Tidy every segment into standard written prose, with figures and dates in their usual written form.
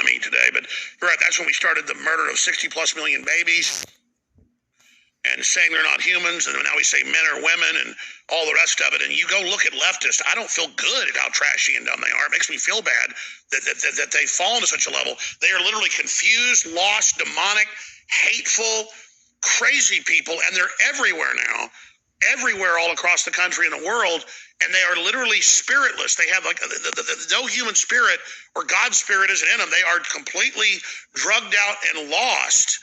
economy today, but you're right, that's when we started the murder of 60 plus million babies and saying they're not humans, and now we say men are women and all the rest of it. And you go look at leftists, I don't feel good at how trashy and dumb they are. It makes me feel bad that they've fallen to such a level. They are literally confused, lost, demonic, hateful, crazy people, and they're everywhere now, everywhere all across the country and the world, and they are literally spiritless. They have like no human spirit or God's spirit isn't in them. They are completely drugged out and lost.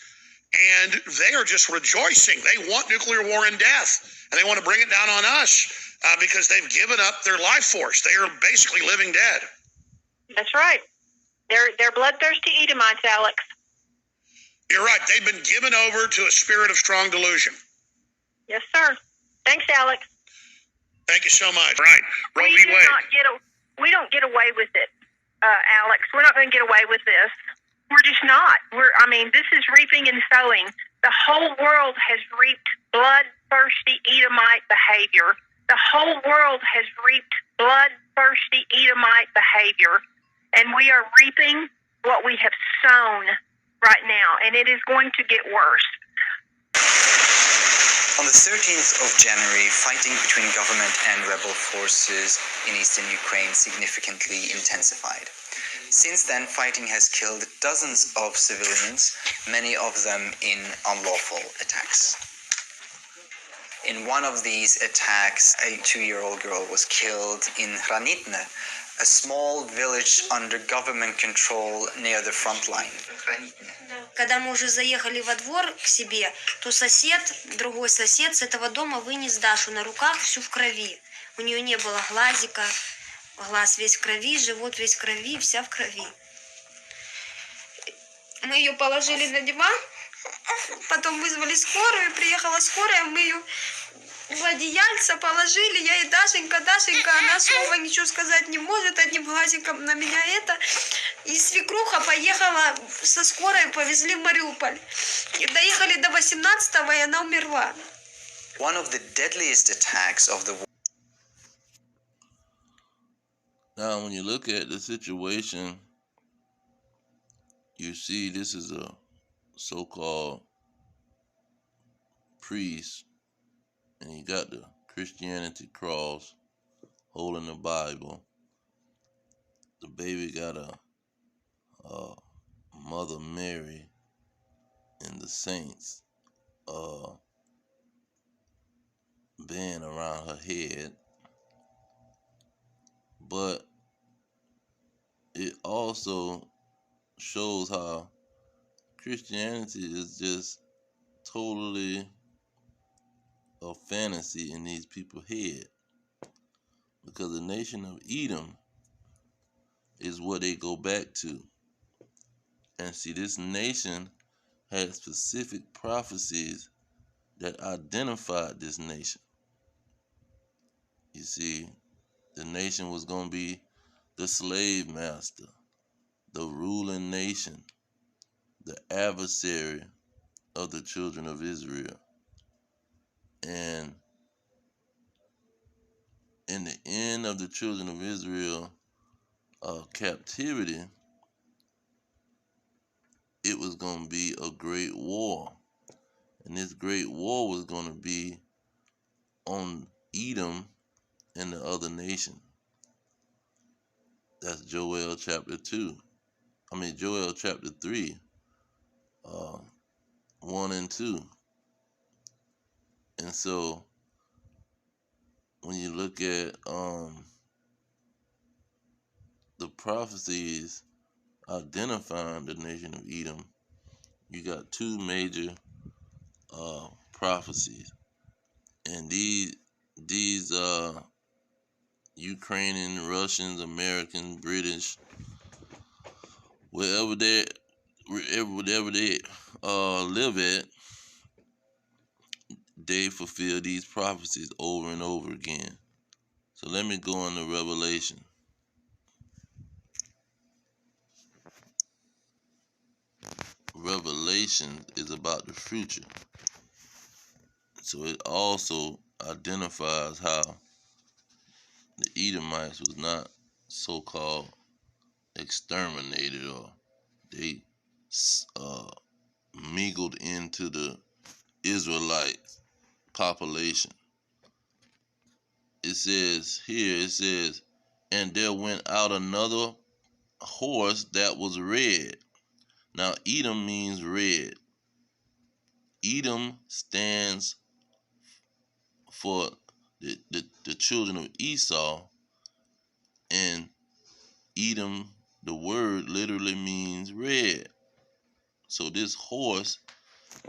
And they are just rejoicing. They want nuclear war and death, and they want to bring it down on us because they've given up their life force. They are basically living dead. That's right. They're bloodthirsty Edomites, Alex. You're right. They've been given over to a spirit of strong delusion. Yes, sir. Thanks, Alex. Thank you so much. Right. Roe v. Wade. We don't get away with it, Alex. We're not going to get away with this. We're just not. This is reaping and sowing. The whole world has reaped bloodthirsty Edomite behavior. The whole world has reaped bloodthirsty Edomite behavior. And we are reaping what we have sown right now. And it is going to get worse. On the 13th of January, fighting between government and rebel forces in eastern Ukraine significantly intensified. Since then, fighting has killed dozens of civilians, many of them in unlawful attacks. In one of these attacks, a 2-year-old girl was killed in Hranitne, a small village under government control near the front line. Когда мы уже заехали во двор к себе, то другой сосед с этого дома вынес Дашу на руках всю в крови. У нее не было глазика. Глаз весь в крови, живот весь в крови, вся в крови. Мы ее положили на диван, потом вызвали скорую, приехала скорая, мы ее в одеяльце положили, я ей Дашенька, она слова ничего сказать не может, одним глазиком на меня это. И свекруха поехала со скорой, повезли в Мариуполь. И доехали до 18-го, и она умерла. One of the deadliest attacks of the war. Now, when you look at the situation, you see this is a so-called priest, and he got the Christianity cross holding the Bible. The baby got a Mother Mary and the saints band around her head. But it also shows how Christianity is just totally a fantasy in these people's head. Because the nation of Edom is what they go back to. And see, this nation had specific prophecies that identified this nation. You see, the nation was going to be the slave master, the ruling nation, the adversary of the children of Israel. And in the end of the children of Israel captivity, it was going to be a great war. And this great war was going to be on Edom and the other nation. That's Joel chapter 3, 1 and 2. And so when you look at the prophecies identifying the nation of Edom, you got two major prophecies. And these Ukrainian, Russians, Americans, British, wherever they live at, they fulfill these prophecies over and over again. So let me go into Revelation. Revelation is about the future. So it also identifies how the Edomites was not so-called exterminated or they mingled into the Israelite population. It says, and there went out another horse that was red. Now, Edom means red. Edom stands for the children of Esau, and Edom, the word literally means red. So this horse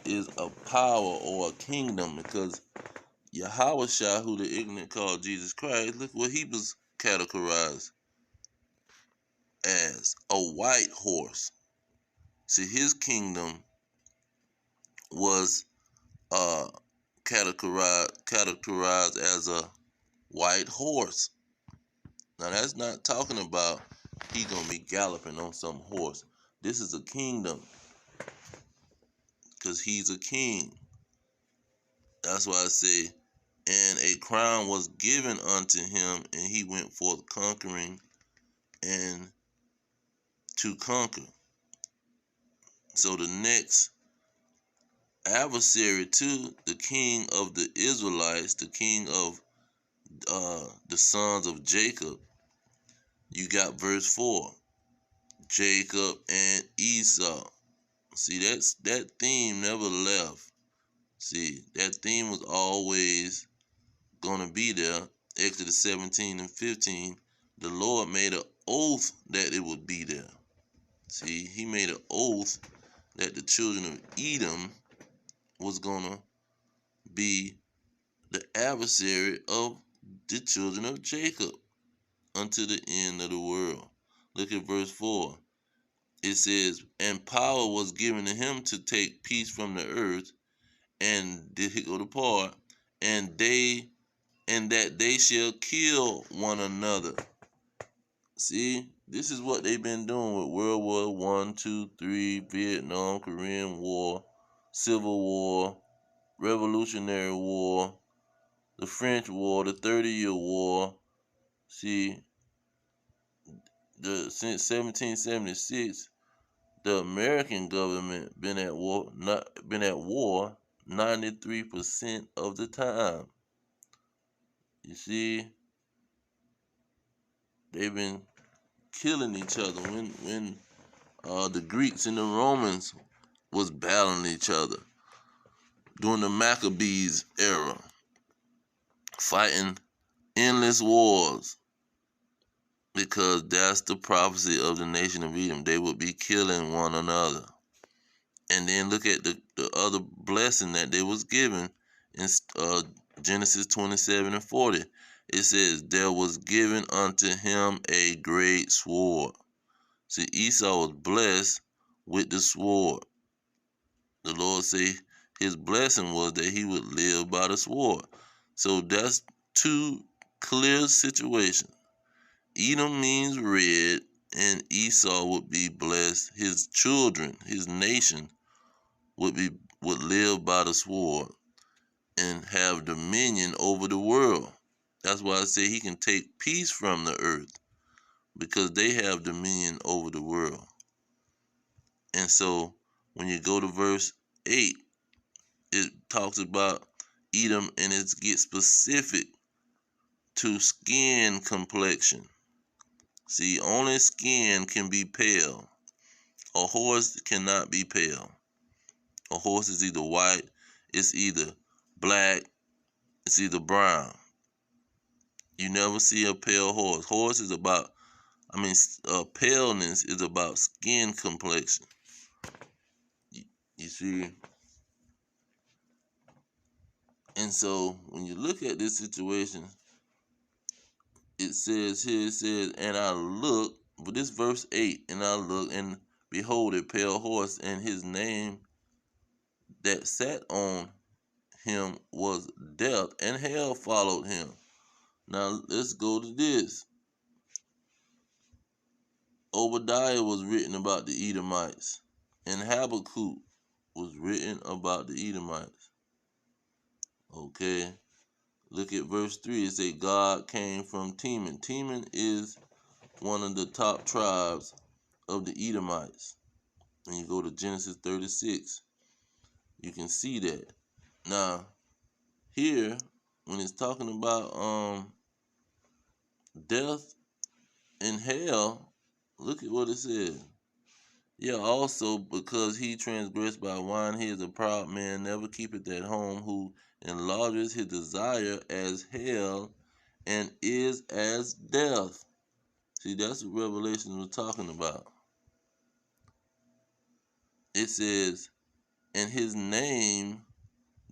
is a power or a kingdom, because Yahushua, who the ignorant call Jesus Christ, look what he was categorized as, a white horse. See, his kingdom was categorized as a white horse. Now that's not talking about he gonna be galloping on some horse. This is a kingdom, because he's a king. That's why I say, and a crown was given unto him, and he went forth conquering and to conquer. So the next adversary to the king of the Israelites, the king of the sons of Jacob, you got verse 4, Jacob and Esau. See, that theme never left. See, that theme was always going to be there. Exodus 17 and 15, the Lord made an oath that it would be there. See, he made an oath that the children of Edom was going to be the adversary of the children of Jacob unto the end of the world. Look at verse 4. It says, and power was given to him to take peace from the earth, and did he go to part, and that they shall kill one another. See, this is what they've been doing with World War I, II, III, Vietnam, Korean War, Civil War, Revolutionary War, the French War, the 30-Year War. See, since 1776, the American government been at war 93% of the time. You see, they've been killing each other. When the Greeks and the Romans was battling each other during the Maccabees era, fighting endless wars, because that's the prophecy of the nation of Edom. They would be killing one another. And then look at the other blessing that they was given in Genesis 27 and 40. It says, there was given unto him a great sword. See, Esau was blessed with the sword. The Lord say his blessing was that he would live by the sword. So that's two clear situations. Edom means red, and Esau would be blessed. His children, his nation, would live by the sword and have dominion over the world. That's why I say he can take peace from the earth, because they have dominion over the world. And so when you go to verse 8, it talks about Edom, and it gets specific to skin complexion. See, only skin can be pale. A horse cannot be pale. A horse is either white, it's either black, it's either brown. You never see a pale horse. Horse is about, paleness is about skin complexion. You see? And so when you look at this situation, it says here, and I look, but this verse 8, and I look, and behold, a pale horse, and his name that sat on him was death, and hell followed him. Now let's go to this. Obadiah was written about the Edomites, and Habakkuk was written about the Edomites. Okay, look at verse 3. It says God came from Teman. Teman is one of the top tribes of the Edomites. When you go to Genesis 36, you can see that. Now, here, when it's talking about death and hell, look at what it says. Yeah, also because he transgressed by wine, he is a proud man, never keepeth at home, who enlarges his desire as hell and is as death. See, that's what Revelation was talking about. It says, and his name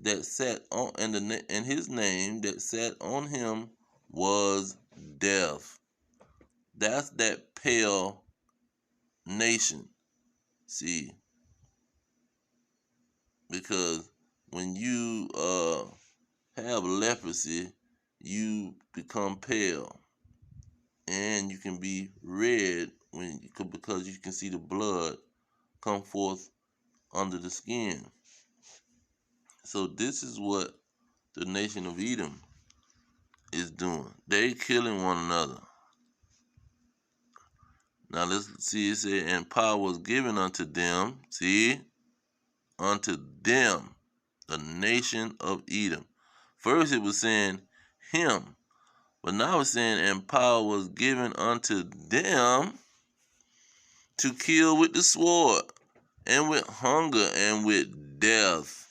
that sat on and his name that sat on him was death. That's that pale nation. See, because when you have leprosy, you become pale, and you can be red because you can see the blood come forth under the skin. So this is what the nation of Edom is doing. They killing one another. Now let's see, it said, and power was given unto them, see, unto them, the nation of Edom. First it was saying him, but now it's saying, and power was given unto them to kill with the sword, and with hunger, and with death,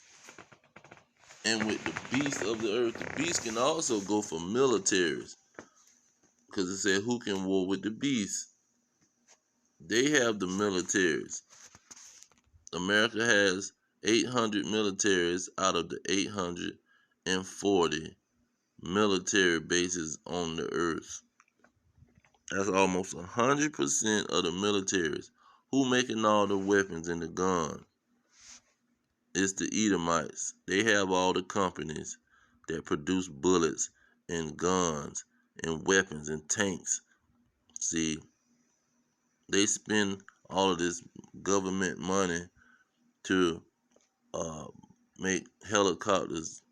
and with the beasts of the earth. The beasts can also go for militaries, because it said, who can war with the beasts? They have the militaries. America has 800 militaries out of the 840 military bases on the earth. That's almost 100% of the militaries. Who making all the weapons and the guns? It's the Edomites. They have all the companies that produce bullets and guns and weapons and tanks. See, they spend all of this government money to make helicopters,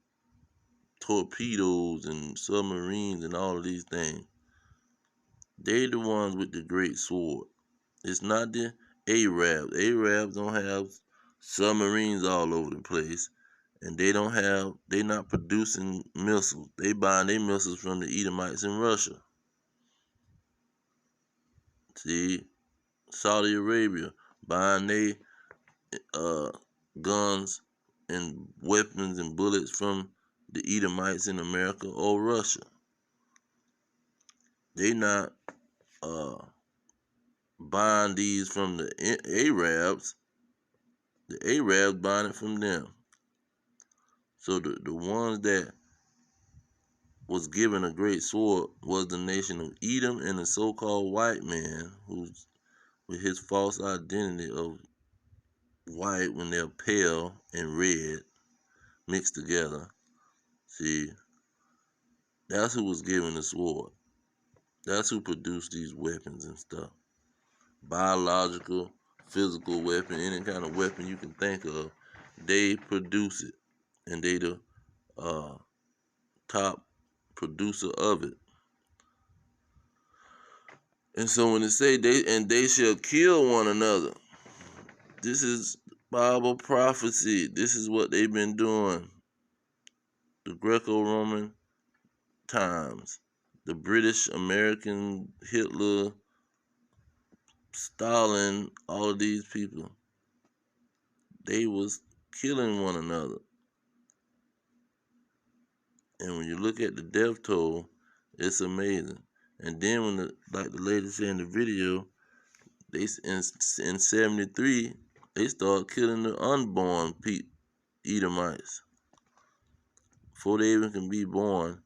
torpedoes, and submarines, and all of these things. They the ones with the great sword. It's not the Arabs. Arabs don't have submarines all over the place, and they not producing missiles. They buying their missiles from the Edomites in Russia. See, Saudi Arabia buying their guns and weapons and bullets from the Edomites in America or Russia. They not buying these from the Arabs. The Arabs buying it from them. So the ones that was given a great sword was the nation of Edom, and the so-called white man who's with his false identity of white when they're pale and red mixed together. See, that's who was given the sword. That's who produced these weapons and stuff. Biological, physical weapon, any kind of weapon you can think of, they produce it, and they the top producer of it. And so when it say they shall kill one another, this is Bible prophecy. This is what they've been doing. The Greco-Roman times, the British, American, Hitler, Stalin, all of these people, they was killing one another. And when you look at the death toll, it's amazing. And then when like the lady said in the video, they in 73 they start killing the unborn Edomites. Before they even can be born,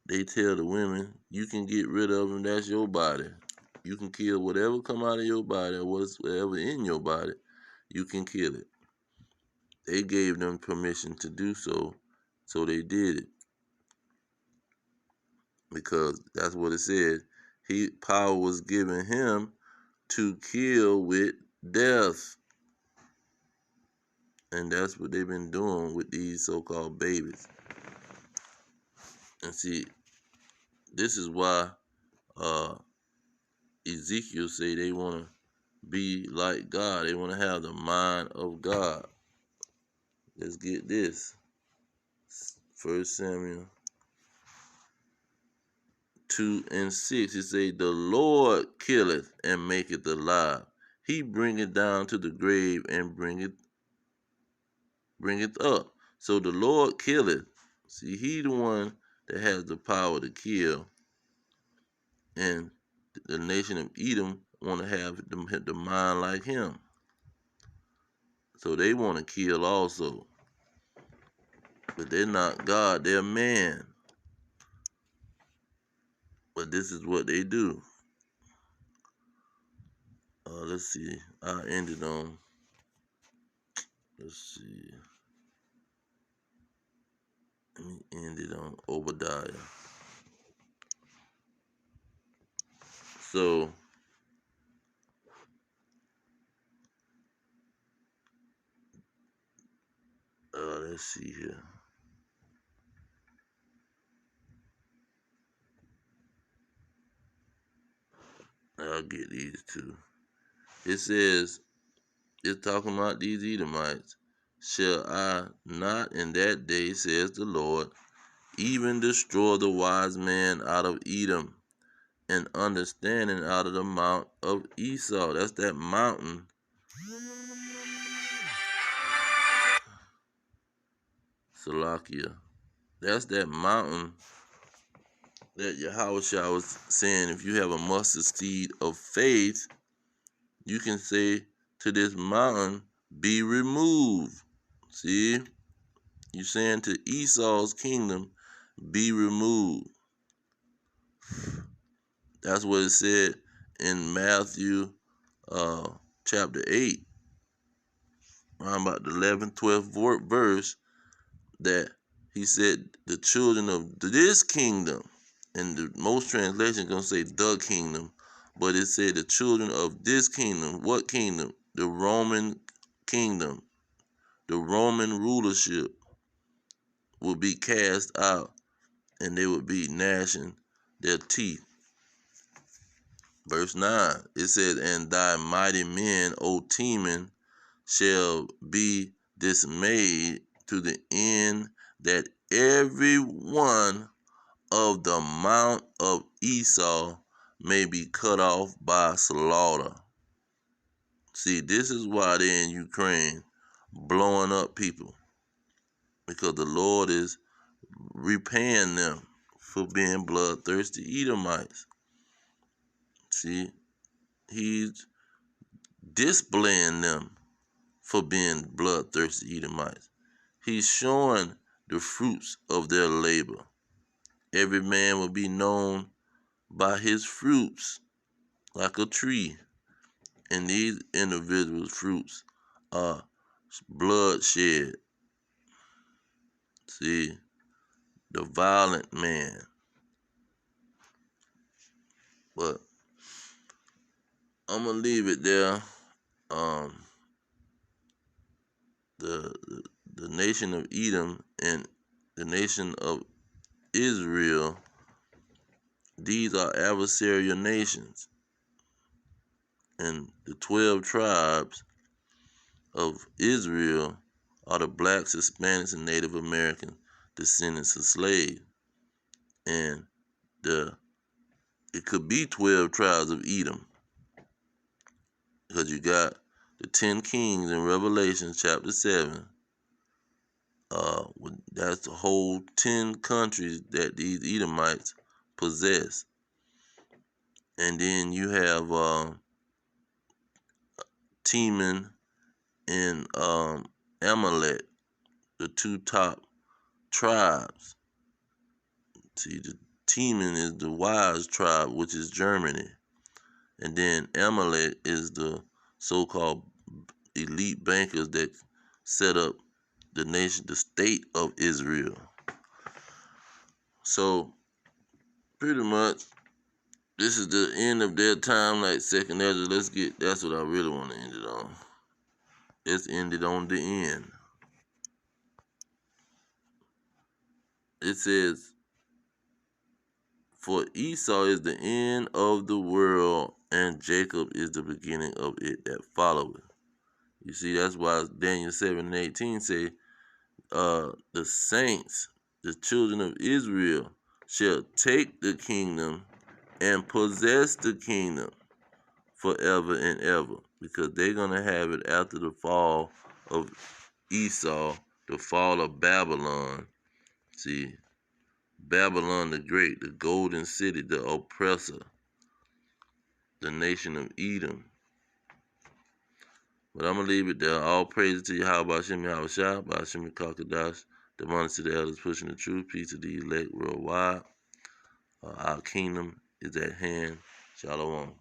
they tell the women, you can get rid of them, that's your body. You can kill whatever come out of your body or whatever in your body, you can kill it. They gave them permission to do so, so they did it. Because that's what it said. Power was given him to kill with death. And that's what they've been doing with these so-called babies. And see, this is why Ezekiel say they want to be like God. They want to have the mind of God. Let's get this. 1 Samuel 2:6. It say, the Lord killeth and maketh alive. He bringeth down to the grave and bringeth up. So the Lord killeth. See, he the one that has the power to kill. And the nation of Edom want to have the mind like him. So they want to kill also. But they're not God, they're man. But this is what they do. Let's see. I ended on, let's see. Let me end it on Obadiah. So, let's see here. I'll get these two. It says, it's talking about these Edomites. Shall I not in that day, says the Lord, even destroy the wise man out of Edom, and understanding out of the mount of Esau? That's that mountain. Salakia. That's that mountain that Yahushua was saying, if you have a mustard seed of faith, you can say to this mountain, be removed. See? You're saying to Esau's kingdom, be removed. That's what it said in Matthew chapter 8, around about the 11th, 12th verse, that he said the children of this kingdom, and the most translations going to say the kingdom, but it said the children of this kingdom. What kingdom? The Roman kingdom. The Roman rulership will be cast out, and they would be gnashing their teeth. Verse 9, it says, and thy mighty men, O Teman, shall be dismayed to the end that every one of the mount of Esau may be cut off by slaughter. See, this is why they're in Ukraine blowing up people, because the Lord is repaying them for being bloodthirsty Edomites. See, he's displaying them for being bloodthirsty Edomites. He's showing the fruits of their labor. Every man will be known by his fruits, like a tree. And these individuals' fruits are bloodshed. See, the violent man. But I'm gonna leave it there. The nation of Edom and the nation of Israel, these are adversarial nations. And the 12 tribes of Israel are the blacks, Hispanics, and Native American descendants of slaves. And it could be 12 tribes of Edom, because you got the 10 kings in Revelation chapter 7. That's the whole 10 countries that these Edomites possess. And then you have Teman and Amalek, the two top tribes. See, the Teman is the wise tribe, which is Germany. And then Amalek is the so-called elite bankers that set up the nation, the state of Israel. So, pretty much, this is the end of their time, like Second Ezra. That's what I really want to end it on. Let's end it on the end. It says, For Esau is the end of the world, and Jacob is the beginning of it that followeth. You see, that's why Daniel 7:18 say, the saints, the children of Israel, shall take the kingdom and possess the kingdom forever and ever, because they're going to have it after the fall of Esau, the fall of Babylon. See, Babylon the Great, the golden city, the oppressor, the nation of Edom. But I'm going to leave it there. All praise to Yahweh Hashem Yahweh Shah, Hashem Kakadash, the money to the elders pushing the truth, peace to the elect worldwide. Our kingdom is at hand. Shalom.